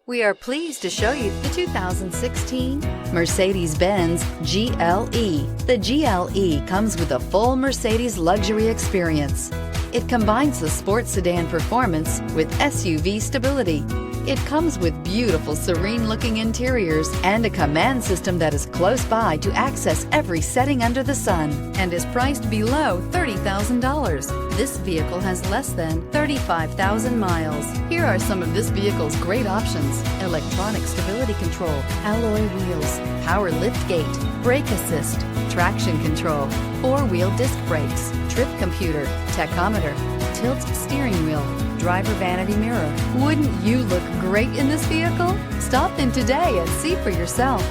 We are pleased to show you the 2016 Mercedes-Benz GLE. The GLE comes with a full Mercedes luxury experience. It combines the sports sedan performance with SUV stability. It comes with beautiful, serene-looking interiors and a command system that is close by to access every setting under the sun and is priced below $30,000. This vehicle has less than 35,000 miles. Here are some of this vehicle's great options: electronic stability control, alloy wheels, power liftgate, brake assist, traction control, four-wheel disc brakes, trip computer, tachometer, tilt steering wheel, driver vanity mirror. Wouldn't you look great in this vehicle? Stop in today and see for yourself.